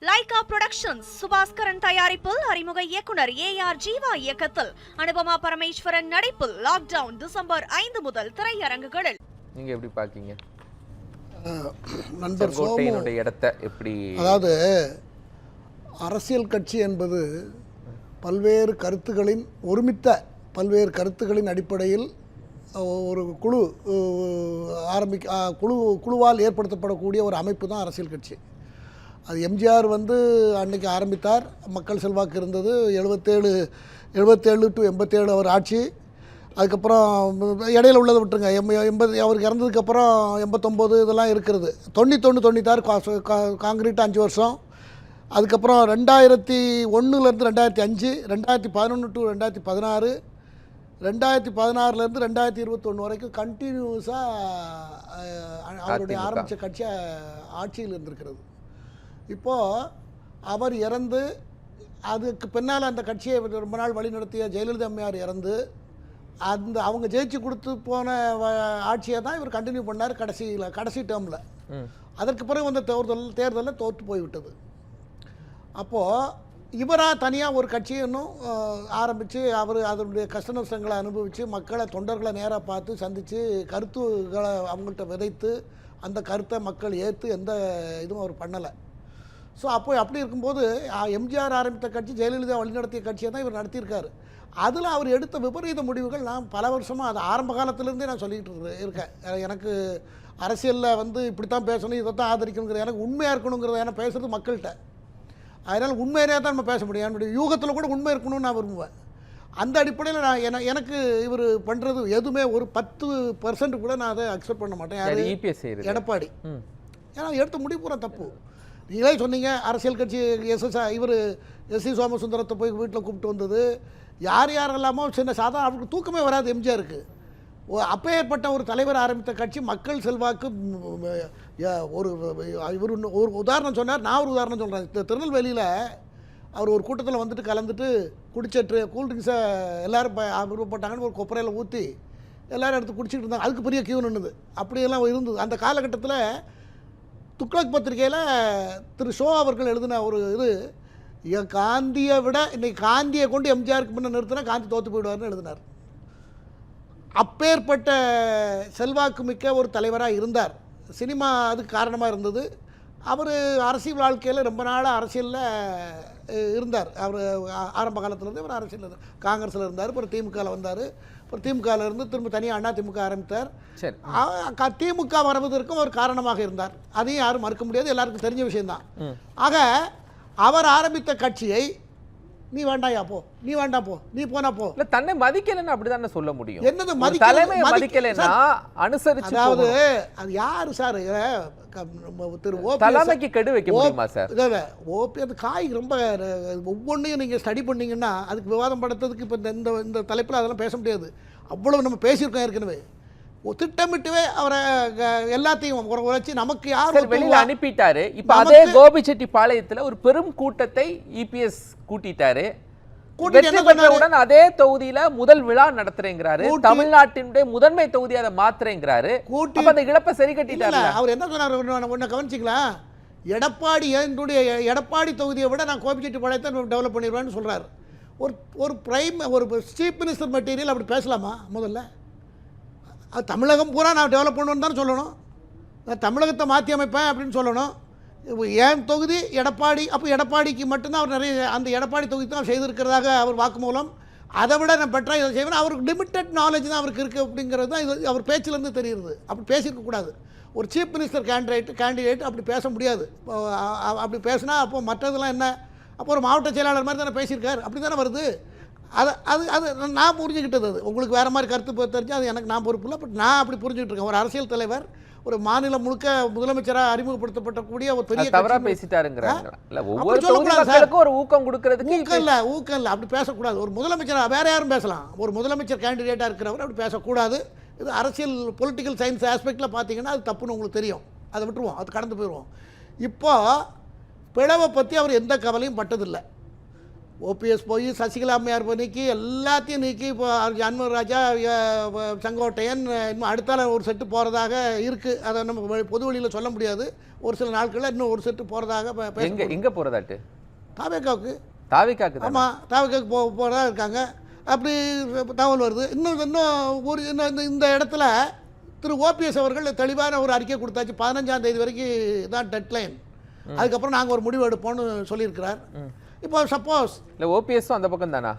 Lyca productions Subaskaran தயாரிப்பில் அறிமுக இயக்குனர் AR ஜீவா இயக்கத்தில் அனுபமா பரமேஸ்வரன் நடிப்பில் லாக்டவுன் டிசம்பர் 5 முதல் திரையரங்குகளில். நீங்க எப்படி பாக்கீங்க நண்பர் சோமுடைய இடத்தை எப்படி? அதாவது அரசியல் கட்சி என்பது பல்வேறு கருத்துகளின் ஒருமித்த பல்வேறு கருத்துகளின் அடிப்படையில் ஒரு குழுவால் ஏற்படுத்தப்படக்கூடிய ஒரு அமைப்பு தான் அரசியல் கட்சி. அது எம்ஜிஆர் அன்னைக்கு ஆரம்பித்தார். மக்கள் செல்வாக்கு இருந்தது. 77 to 87 அவர் ஆட்சி. அதுக்கப்புறம் இடையில உள்ளதை விட்டுருங்க, 80 அவருக்கு இறந்ததுக்கப்புறம் 89 இதெல்லாம் இருக்கிறது. 91 96 காங்கிரீட் 5 வருஷம். அதுக்கப்புறம் 2001 2005, 2011 to 2016, 2016 2021 வரைக்கும் கண்டினியூஸாக அவருடைய ஆரம்பித்த கட்சி ஆட்சியில் இருந்திருக்கிறது. இப்போது அவர் இறந்து அதுக்கு பின்னால் அந்த கட்சியை ரொம்ப நாள் வழி நடத்திய ஜெயலலிதா அம்மையார் இறந்து அவங்க ஜெயிச்சு கொடுத்து போன ஆட்சியை தான் இவர் கண்டினியூ பண்ணார் கடைசி டேர்மில். அதற்கு பிறகு வந்த தேர்தலில் தோற்று போய்விட்டது. அப்போது இவராக தனியாக ஒரு கட்சியை இன்னும் ஆரம்பித்து அவர் அதனுடைய கஷ்ட நஷ்டங்களை அனுபவித்து மக்களை தொண்டர்களை நேராக பார்த்து சந்தித்து கருத்துக்களை அவங்கள்ட்ட விதைத்து அந்த கருத்தை மக்கள் ஏற்று எந்த இதுவும் அவர் பண்ணலை. ஸோ அப்படி இருக்கும்போது எம்ஜிஆர் ஆரம்பித்த கட்சி ஜெயலலிதா வழிநடத்திய கட்சியை தான் இவர் நடத்தியிருக்காரு. அதில் அவர் எடுத்த விபரீத முடிவுகள் நான் பல வருஷமாக அது ஆரம்ப காலத்திலேருந்தே நான் சொல்லிக்கிட்டு இருக்கேன். எனக்கு அரசியலில் இப்படித்தான் பேசணும், இதை தான் ஆதரிக்கணுங்கிறது எனக்கு உண்மையாக இருக்கணுங்கிறத ஏன்னா பேசுகிறது மக்கள்கிட்ட. அதனால் உண்மையிலே தான் நம்ம பேச முடியும். என்னுடைய யூகத்தில் கூட உண்மை இருக்கணும்னு நான் விரும்புவேன். அந்த அடிப்படையில் நான் எனக்கு இவர் பண்ணுறது எதுவுமே ஒரு 10% கூட நான் அதை அக்செப்ட் பண்ண மாட்டேன். யார்? எடப்பாடி. ஏன்னா எடுத்த முடிவு பூரா தப்பு. நீங்களே சொன்னீங்க அரசியல் கட்சி இவர் எஸ்சி சோமசுந்தரத்தை போய் வீட்டில் கூப்பிட்டு வந்தது யாரெல்லாமோ சின்ன சாதாரண அவருக்கு தூக்கமே வராது எம்ஜிஆருக்கு. அப்பேற்பட்ட ஒரு தலைவர் ஆரம்பித்த கட்சி மக்கள் செல்வாக்கு இவர் ஒரு உதாரணம் சொன்னார். நான் ஒரு உதாரணம் சொல்கிறேன். திருநெல்வேலியில் அவர் ஒரு கூட்டத்தில் கலந்துட்டு குடிச்சிட்டு கூல்ட்ரிங்க்ஸை எல்லோரும் விருப்பப்பட்டாங்கன்னு ஒரு கொப்பரையில் ஊற்றி எல்லோரும் எடுத்து குடிச்சிட்டு இருந்தாங்க. அதுக்கு பெரிய கியூ நின்றுது. அப்படியெல்லாம் இருந்தது. அந்த காலகட்டத்தில் துக்ளக் பத்திரிகையில் திரு ஷோ அவர்கள் எழுதின ஒரு காந்தியை விட இன்றைக்கி காந்தியை கொண்டு எம்ஜிஆருக்கு முன்னே நிறுத்தினா காந்தி தோற்று போயிடுவார்னு எழுதினார். அப்பேற்பட்ட செல்வாக்கு மிக்க ஒரு தலைவராக இருந்தார். சினிமா அதுக்கு காரணமாக இருந்தது. அவர் அரசியல் வாழ்க்கையில் ரொம்ப நாளாக அரசியலில் இருந்தார். அவர் ஆரம்ப காலத்துலேருந்து அவர் அரசியலில் இருந்தார். காங்கிரஸில் இருந்தார். அப்புறம் திமுகவில் வந்தார். அப்புறம் திமுகவில் இருந்து திரும்ப தனியாக அண்ணா திமுக ஆரம்பித்தார். திமுக வருவதற்கும் ஒரு காரணமாக இருந்தார். அதையும் யாரும் மறுக்க முடியாது, எல்லாருக்கும் தெரிஞ்ச விஷயம்தான். ஆக அவர் ஆரம்பித்த கட்சியை நீ வேண்டாயா போ, நீ வேண்டாம் போ, நீ போனா போ. இல்ல தன்னை மதிக்கலன்னு அப்படிதானே சொல்ல முடியும். என்னது மதிக்கலன்னா அனுசரிச்சு. அதாவது அது யாரு சார் திரு தலைமைக்கு கெடு வைக்க முடியுமா சார்? ஓபி அந்த காய் ரொம்ப ஒவ்வொன்றையும் நீங்கள் ஸ்டடி பண்ணீங்கன்னா அதுக்கு விவாதம் படுத்துறதுக்கு இப்போ இந்த தலைப்பில் அதெல்லாம் பேச முடியாது. அவ்வளவு நம்ம பேசியிருக்கோம் ஏற்கனவே. திட்டமிட்டுவே அவரை எல்லாத்தையும் உழைச்சி நமக்கு யார் வெளியில அனுப்பிட்டாரு. இப்ப அதே கோபிச்செட்டிப்பாளையத்துல ஒரு பெரும் கூட்டத்தை இபிஎஸ் கூட்டிட்டாரு. அதே தொகுதியில முதல் விழா நடத்துறேங்கிறாரு. தமிழ்நாட்டினுடைய முதன்மை தொகுதி அதை மாத்துறேங்கிறாரு. அந்த இழப்பை சரி கட்டிட்டாரு. அவர் என்ன சொன்னார் ஒன்ன கவனிச்சிங்களா? எடப்பாடி தொகுதியை விட நான் கோபிச்செட்டிப்பாளையத்தை டெவலப் பண்ணிடுவேன்னு சொல்றாரு. ஒரு சீஃப் மினிஸ்டர் மெட்டீரியல் அப்படி பேசலாமா? முதல்ல அது தமிழகம் பூரா நான் டெவலப் பண்ணுவேன்னு தான் சொல்லணும். நான் தமிழகத்தை மாற்றி அமைப்பேன் அப்படின்னு சொல்லணும். ஏன் தொகுதி எடப்பாடி, அப்போ எடப்பாடிக்கு மட்டும்தான் அவர் நிறைய அந்த எடப்பாடி தொகுதி தான் செய்திருக்கிறதாக அவர் வாக்குமூலம். அதை விட நான் பெட்டராக இதை செய்வேன். அவருக்கு லிமிட்டட் நாலேஜ் தான் அவருக்கு இருக்குது அப்படிங்கிறது தான் இது அவர் பேச்சிலேருந்து தெரியுது. அப்படி பேசியிருக்கக்கூடாது. ஒரு சீஃப் மினிஸ்டர் கேண்டிடேட் அப்படி பேச முடியாது. அப்படி பேசினா அப்போ மற்றதெல்லாம் என்ன? அப்போ ஒரு மாவட்ட செயலாளர் மாதிரி தானே பேசியிருக்கார். அப்படி தானே வருது. அது நான் புரிஞ்சுக்கிட்டது. அது உங்களுக்கு வேறு மாதிரி கருத்து தெரிஞ்சு அது எனக்கு நான் பொறுப்பு இல்லை. பட் நான் அப்படி புரிஞ்சுக்கிட்டு இருக்கேன். ஒரு அரசியல் தலைவர் ஒரு மாநிலம் முழுக்க முதலமைச்சராக அறிமுகப்படுத்தப்படக்கூடிய ஒரு பெரிய தவறா பேசிட்டாருங்கிறாங்க. ஒரு ஊக்கம் கொடுக்கறதுக்கு ஊக்கம் இல்லை. அப்படி பேசக்கூடாது. ஒரு முதலமைச்சராக வேற யாரும் பேசலாம். ஒரு முதலமைச்சர் கேண்டிடேட்டாக இருக்கிறவர் அப்படி பேசக்கூடாது. இது அரசியல் பொலிட்டிக்கல் சயின்ஸ் ஆஸ்பெக்டில் பார்த்தீங்கன்னா அது தப்புன்னு உங்களுக்கு தெரியும். அதை விட்டுருவோம், அது கடந்து போயிடுவோம். இப்போ பிளவை பற்றி அவர் எந்த கவலையும் பட்டதில்லை. ஓபிஎஸ் போய் சசிகலா அம்மையார் நீக்கி எல்லாத்தையும் நீக்கி இப்போ அன்வர் ராஜா செங்கோட்டையன் இன்னும் அடுத்தால ஒரு செட்டு போகிறதாக இருக்குது. அதை நம்ம பொது வழியில் சொல்ல முடியாது. ஒரு சில நாட்களில் இன்னும் ஒரு செட்டு போகிறதாக எங்கே போகிறதாட்டு தாவேக்காவுக்கு ஆமாம் தாவேக்காவுக்கு போகிறதா இருக்காங்க. அப்படி தகவல் வருது. இன்னும் இந்த இடத்துல திரு ஓபிஎஸ் அவர்கள் தெளிவான ஒரு அறிக்கை கொடுத்தாச்சு. 15ஆம் தேதி வரைக்கும் தான் டெட்லைன். அதுக்கப்புறம் நாங்கள் ஒரு முடிவு எடுப்போம்னு சொல்லியிருக்கிறார். இப்போ சப்போஸ் இல்லை ஓபிஎஸும் அந்த பக்கம் தானா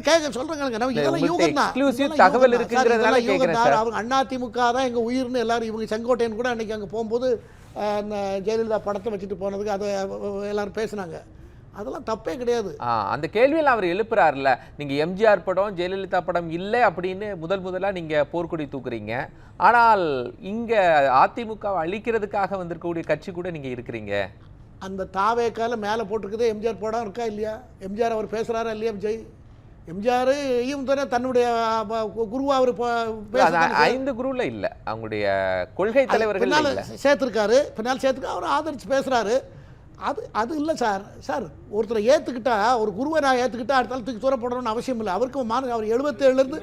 கேட்க சொல்கிறேங்க. நம்ம இதெல்லாம் யூகம் தான், தகவல் இருக்குங்கிறதுனால கேட்குறேன் சார். அவங்க அதிமுக தான் எங்கள் உயிர்னு எல்லாரும் இவங்க செங்கோட்டையன் கூட அன்றைக்கி அங்கே போகும்போது அந்த ஜெயலலிதா படத்தை வச்சுட்டு போனதுக்கு அதை எல்லாரும் பேசுனாங்க. அதெல்லாம் தப்பே கிடையாது. அந்த கேள்வியில் அவர் எழுப்புறாருல, நீங்கள் எம்ஜிஆர் படம் ஜெயலலிதா படம் இல்லை அப்படின்னு முதலாக நீங்கள் போர்க்கொடி தூக்குறீங்க. ஆனால் இங்கே அதிமுகவை அழிக்கிறதுக்காக வந்திருக்கக்கூடிய கட்சி கூட நீங்கள் இருக்கிறீங்க. அந்த தாவேக்கால மேலே போட்டிருக்குது எம்ஜிஆர் படம் இருக்கா இல்லையா? எம்ஜிஆர் அவர் பேசுகிறாரா இல்லையா? விஜய் எம்ஜிஆர் தன்னுடைய குருவா அவர் 5 குருவில் இல்லை, அவங்களுடைய கொள்கை தலைவர்கள் சேர்த்துருக்காரு. பின்னால் சேர்த்துக்க அவர் ஆதரிச்சு பேசுகிறாரு. அது இல்லை சார் ஒருத்தரை ஏற்றுக்கிட்டா, ஒரு குருவை நான் ஏற்றுக்கிட்டா அடுத்த தூக்கி தூர போடணும்னு அவசியம் இல்லை. அவருக்கு அவர் 77லேருந்து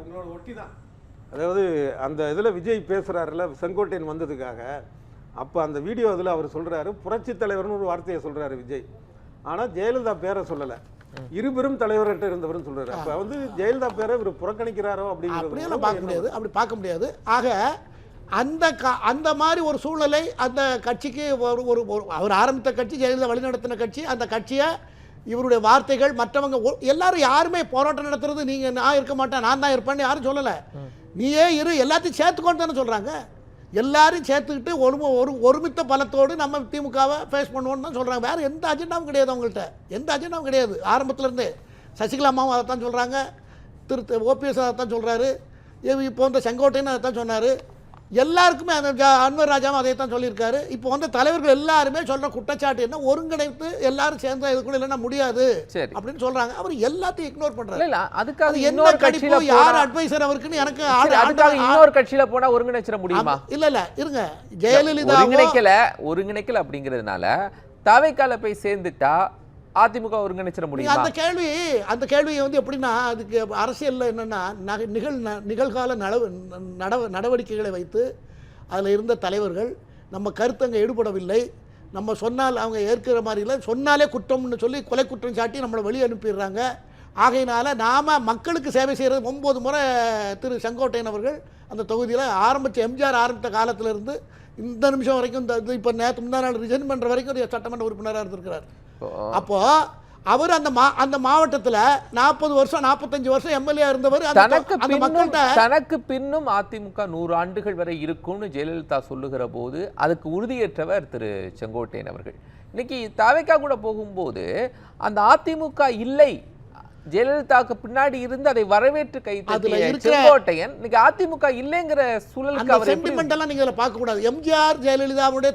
உங்களோட ஒட்டி தான். அதாவது அந்த இதில் விஜய் பேசுகிறாருல செங்கோட்டையன் வந்ததுக்காக, அப்போ அந்த வீடியோ இதில் அவர் சொல்கிறாரு புரட்சி தலைவர்னு ஒரு வார்த்தையை சொல்கிறாரு விஜய். ஆனால் ஜெயலலிதா பேரை சொல்லலை, இருபெரும் தலைவர்கிட்ட இருந்தவர்னு சொல்கிறாரு. அப்போ ஜெயலலிதா பேரை இவர் புறக்கணிக்கிறாரோ அப்படிங்கிறதெல்லாம் பார்க்க முடியாது, அப்படி பார்க்க முடியாது. ஆக அந்த மாதிரி ஒரு சூழ்நிலை அந்த கட்சிக்கு ஒரு அவர் ஆரம்பித்த கட்சி, ஜெயலலிதா வழிநடத்தின கட்சி, அந்த கட்சியை இவருடைய வார்த்தைகள் மற்றவங்க எல்லாரும் யாருமே போராட்டம் நடத்துறது நீங்கள் நான் இருக்க மாட்டேன் நான் தான் இருப்பேன்னு யாரும் சொல்லலை. நீயே இரு, எல்லாத்தையும் சேர்த்துக்கொண்டு தானே சொல்கிறாங்க. எல்லாரும் சேர்த்துக்கிட்டு ஒருமித்த பலத்தோடு நம்ம திமுகவை ஃபேஸ் பண்ணுவோன்னு தான் சொல்கிறாங்க. வேறு எந்த அஜெண்டாவும் கிடையாது அவங்கள்ட்ட, எந்த அஜெண்டாவும் கிடையாது. ஆரம்பத்திலேருந்தே சசிகலா அம்மாவும் அதை தான் சொல்கிறாங்க, ஓபிஎஸ் அதை தான் சொல்கிறாரு, இப்போ செங்கோட்டையன் அதை தான் சொன்னார். எல்லாருக்குமே அந்த அன்வர் ராஜாவும் அதை தான் சொல்லியிருக்காரு. இப்போ தலைவர்கள் எல்லாருமே சொல்கிற குற்றச்சாட்டு என்ன, ஒருங்கிணைத்து எல்லாரும் சேர்ந்த இதுக்குள்ள இல்லைன்னா முடியாது அப்படின்னு சொல்கிறாங்க. அவர் எல்லாத்தையும் இக்னோர் பண்ணுறாரு. அதுக்காக என்ன கட்சியில யார் அட்வைசர் அவருக்குன்னு எனக்கு இன்னொரு கட்சியில போனா ஒருங்கிணைச்சிட முடியுமா? இல்ல இருங்க, ஜெயலலிதா ஒருங்கிணைக்கல அப்படிங்கிறதுனால தாவேக்கால போய் சேர்ந்துட்டா அதிமுக ஒருங்கிணைச்சிட முடியும். அந்த கேள்வி எப்படின்னா, அதுக்கு அரசியல்ல என்னன்னா நிகழ்கால நடவடிக்கைகளை வைத்து அதில் இருந்த தலைவர்கள் நம்ம கருத்தங்க ஈடுபடவில்லை, நம்ம சொன்னால் அவங்க ஏற்கிற மாதிரி இல்லை, சொன்னாலே குற்றம்னு சொல்லி கொலை குற்றம் சாட்டி நம்மளை வெளியே அனுப்பிடுறாங்க. ஆகையினால நாம் மக்களுக்கு சேவை செய்கிறது 9 முறை திரு செங்கோட்டையன் அவர்கள் அந்த தொகுதியில் எம்ஜிஆர் ஆரம்பித்த காலத்திலிருந்து இந்த நிமிஷம் வரைக்கும் இப்போ நேற்று முந்தா நாள் ரிசைன் பண்ணுற வரைக்கும் ஒரு சட்டமன்ற உறுப்பினராக இருந்திருக்கிறார். அப்போ அவர் அந்த மாவட்டத்தில் 40 வருஷம் 45 வருஷம் எம்எல்ஏ இருந்தவர். தனக்கு பின்னும் அதிமுக 100 ஆண்டுகள் வரை இருக்கும்னு ஜெயலலிதா சொல்லுகிற போது அதுக்கு உறுதியேற்றவர் திரு செங்கோட்டையன் அவர்கள். இன்னைக்கு தாவேக்கா கூட போகும்போது அந்த அதிமுக இல்லை, ஜெயலலிதாவுக்கு பின்னாடி இருந்து அதை வரவேற்று கைத்தட்டிய செங்கோட்டையன் இன்னைக்கு அதிமுக இல்லைங்கிற சூழலுக்கு அவர் சென்டிமெண்டெல்லாம் நீங்க இதில் பார்க்கக்கூடாது. எம்ஜிஆர் ஜெயலலிதாவுடைய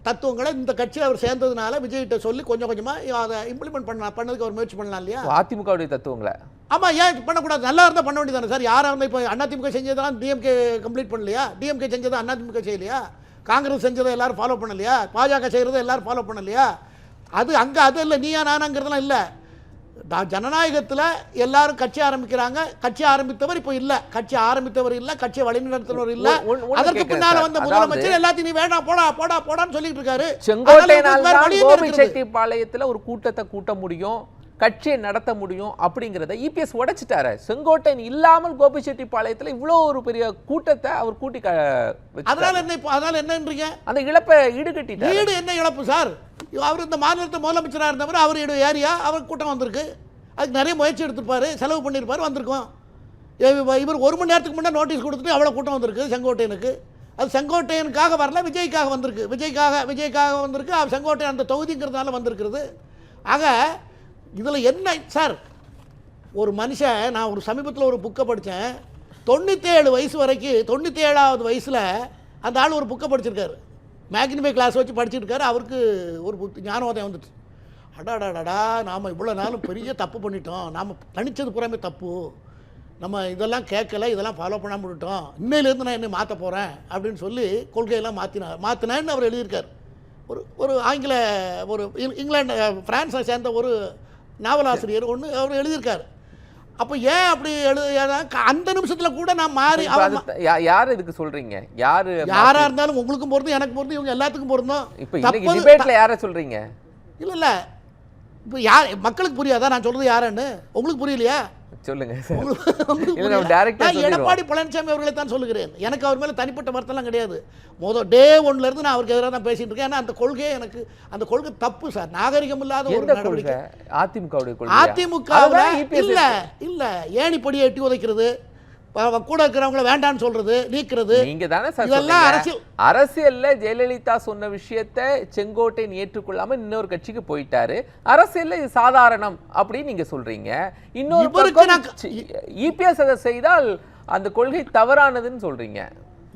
தத்துவங்களை இந்த கட்சியில் அவர் சேர்ந்ததுனால விஜய்கிட்ட சொல்லி கொஞ்சம் கொஞ்சமாக அதை இம்ப்ளிமெண்ட் பண்ணதுக்கு அவர் முயற்சி பண்ணலாம் இல்லையா? அதிமுகவுடைய தத்துவங்களை ஆமாம், ஏன் பண்ணக்கூடாது? நல்லா இருந்தால் பண்ண வேண்டியதானே சார். யாராக இருந்தால் இப்போ அதிமுக செஞ்சதெல்லாம் டிஎம்கே கம்ப்ளீட் பண்ணலையா? டிஎம்கே செஞ்சதை அதிமுக செய்யலையா? காங்கிரஸ் செஞ்சதை எல்லாரும் ஃபாலோ பண்ணலையா? பாஜக செய்கிறத எல்லாரும் ஃபாலோ பண்ணலையா? அது இல்லை, நீயா நானாங்கிறதுலாம் இல்லை. ஜனநாயகத்தில் எல்லாரும் கட்சி ஆரம்பிக்கிறாங்க. கட்சி ஆரம்பித்தவர் இப்போ இல்லை, கட்சி ஆரம்பித்தவர் இல்லை, கட்சியை வழிநடத்தினவர் இல்லை. அதற்கு பின்னால வந்த முதலமைச்சர் எல்லாத்தையும் நீ வேணா போடான்னு சொல்லிட்டு இருக்காரு. செங்கோட்டையனால ஒரு கூட்டத்தை கூட்ட முடியும், கட்சியை நடத்த முடியும் அப்படிங்கிறத இபிஎஸ் உடைச்சிட்டாரு. செங்கோட்டையன் இல்லாமல் கோபிச்செட்டிப்பாளையத்தில் இவ்வளோ ஒரு பெரிய கூட்டத்தை அவர் கூட்டி அதனால என்னன்றீங்க? அந்த இழப்பை ஈடுகட்டிட்டார். ஈடு என்ன இழப்பு சார்? அவர் இந்த மாநிலத்தை முதலமைச்சராக இருந்தவர், அவர் ஏரியா அவர் கூட்டம் வந்திருக்கு, அதுக்கு நிறைய முயற்சி எடுத்துருப்பாரு, செலவு பண்ணியிருப்பார், வந்திருக்கோம். இவர் 1 மணி நேரத்துக்கு முன்னாடி நோட்டீஸ் கொடுத்துட்டு அவ்வளோ கூட்டம் வந்திருக்கு செங்கோட்டையனுக்கு. அது செங்கோட்டையனுக்காக வரல, விஜய்க்காக வந்திருக்கு. விஜய்க்காக வந்திருக்கு. செங்கோட்டையன் அந்த தொகுதிங்கிறதுனால வந்திருக்கிறது. ஆக இதில் என்ன சார், ஒரு மனுஷன், நான் ஒரு சமீபத்தில் ஒரு புக்கை படித்தேன், 97 வயசு வரைக்கும் 97ஆவது வயசில் அந்த ஆள் ஒரு புக்கை படிச்சிருக்காரு, மேக்னிஃபை கிளாஸ் வச்சு படிச்சிருக்காரு. அவருக்கு ஒரு ஞானோதயம் வந்துட்டு, அடாடாடா நாம் இவ்வளோ நாளும் பெரிய தப்பு பண்ணிட்டோம், நாம் தனித்தது பூராமே தப்பு, நம்ம இதெல்லாம் கேட்கல, இதெல்லாம் ஃபாலோ பண்ணாமல் விட்டோம், இன்னையிலேருந்து நான் என்னை மாற்ற போகிறேன் அப்படின்னு சொல்லி கொள்கையெல்லாம் மாற்றினேன்னு அவர் எழுதியிருக்கார். ஒரு ஆங்கில ஒரு இங்கிலாந்து ஃப்ரான்ஸை சேர்ந்த ஒரு நாவலாசிரியர் ஒன்று அவர் எழுதியிருக்காரு. அப்போ ஏன் அப்படி அந்த நிமிஷத்தில் கூட நான் மாறி யார் இதுக்கு சொல்றீங்க? யாரா இருந்தாலும் உங்களுக்கும் பொருந்தும் எனக்கு பொருந்தும் இவங்க எல்லாத்துக்கும் பொருந்தும். இப்போ டிபேட்ல யாரை சொல்றீங்க? இல்ல இப்போ யார் மக்களுக்கு புரியாதா நான் சொல்றது யாருன்னு? உங்களுக்கு புரியலையா? சொல்லுங்க. எடப்பாடி பழனிசாமி அவர்களை தான் சொல்லுகிறேன். எனக்கு அவர் மேல தனிப்பட்ட வருத்தம்லாம் கிடையாது. டே 1ல இருந்து நான் அவருக்கு எதிராக தான் பேசிட்டு இருக்கேன். ஏன்னா அந்த கொள்கையே எனக்கு அந்த கொள்கை தப்பு சார், நாகரிகம் இல்லாத ஒரு நடவடிக்கை. அதிமுகவில் இல்ல ஏணிப்படியை எட்டி உதைக்கிறது, கூட இருக்கிறவங்களை வேண்டான்னு சொல்றது, நீக்கிறது, நீங்க தானே இதெல்லாம் அரசியல். அரசியல்ல ஜெயலலிதா சொன்ன விஷயத்தை செங்கோட்டையன் ஏற்றுக்கொள்ளாம இன்னொரு கட்சிக்கு போயிட்டாரு. அரசியல்ல இது சாதாரணம் அப்படின்னு நீங்க சொல்றீங்க. இன்னொரு இபிஎஸ் அதை செய்தால் அந்த கொள்கை தவறானதுன்னு சொல்றீங்க.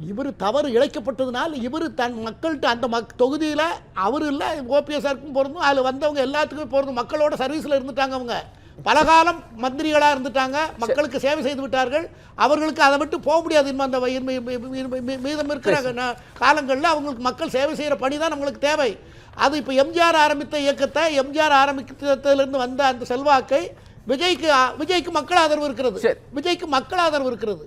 இவர் தவறு இழைக்கப்பட்டதுனால் இவர் தன் மக்கள்கிட்ட அந்த தொகுதியில் அவர் இல்லை ஓபிஎஸ்ஆருக்கும் பொருந்தும், அதில் வந்தவங்க எல்லாத்துக்குமே பொருந்தும். மக்களோட சர்வீஸில் இருந்துட்டாங்க, அவங்க பலகாலம் மந்திரிகளாக இருந்துட்டாங்க, மக்களுக்கு சேவை செய்து விட்டார்கள். அவர்களுக்கு அதை விட்டு போக முடியாது. இன்னும் அந்த மீதம் இருக்கிற காலங்களில் அவங்களுக்கு மக்கள் சேவை செய்கிற பணி தான் நம்மளுக்கு தேவை. அது இப்போ எம்ஜிஆர் ஆரம்பித்த இயக்கத்தை, எம்ஜிஆர் ஆரம்பித்ததிலிருந்து வந்த அந்த செல்வாக்கை விஜய்க்கு மக்கள் ஆதரவு இருக்கிறது. விஜய்க்கு மக்கள் ஆதரவு இருக்கிறது.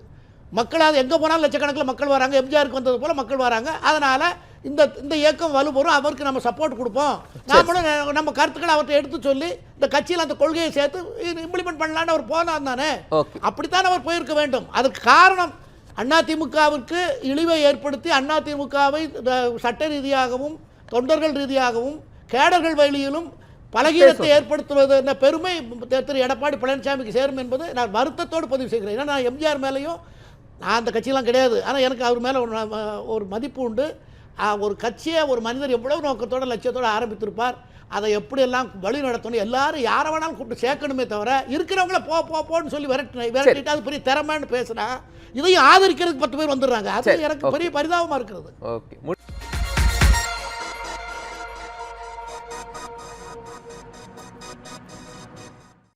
மக்களாக எங்கே போனாலும் லட்சக்கணக்கில் மக்கள் வராங்க. எம்ஜிஆருக்கு வந்தது போல் மக்கள் வராங்க. அதனால் இந்த இயக்கம் வலுப்பெறும். அவருக்கு நம்ம சப்போர்ட் கொடுப்போம். நாமளும் நம்ம கருத்துக்களை அவர்கிட்ட எடுத்து சொல்லி இந்த கட்சியில் அந்த கொள்கையை சேர்த்து இம்ப்ளிமெண்ட் பண்ணலான்னு அவர் போனான் தானே. அப்படித்தான் அவர் போயிருக்க வேண்டும். அதுக்கு காரணம் அதிமுகவிற்கு இழிவை ஏற்படுத்தி அதிமுகவை சட்ட ரீதியாகவும் தொண்டர்கள் ரீதியாகவும் கேடர்கள் வழியிலும் பலகீனத்தை ஏற்படுத்துவது என்ற பெருமை திரு எடப்பாடி பழனிசாமிக்கு சேரும் என்பது நான் வருத்தத்தோடு பதிவு செய்கிறேன். ஏன்னா நான் எம்ஜிஆர் மேலேயும் நான் அந்த கட்சியெல்லாம் கிடையாது, ஆனால் எனக்கு அவர் மேலே ஒரு மதிப்பு உண்டு. ஒரு கட்சியை ஒரு மனிதர் எவ்வளவு நோக்கத்தோடு லட்சியத்தோடு ஆரம்பித்திருப்பார். அதை எப்படியெல்லாம் வழி நடத்தணும், எல்லாரும் யாரை வேணாலும் கூப்பிட்டு சேர்க்கணுமே தவிர இருக்கிறவங்கள போன்னு சொல்லி விரட்டிட்டு அது பெரிய திறமைன்னு பேசுனா இதையும் ஆதரிக்கிறதுக்கு 10 பேர் வந்துடுறாங்க. அது எனக்கு பெரிய பரிதாபமாக இருக்கிறது. ஓகே.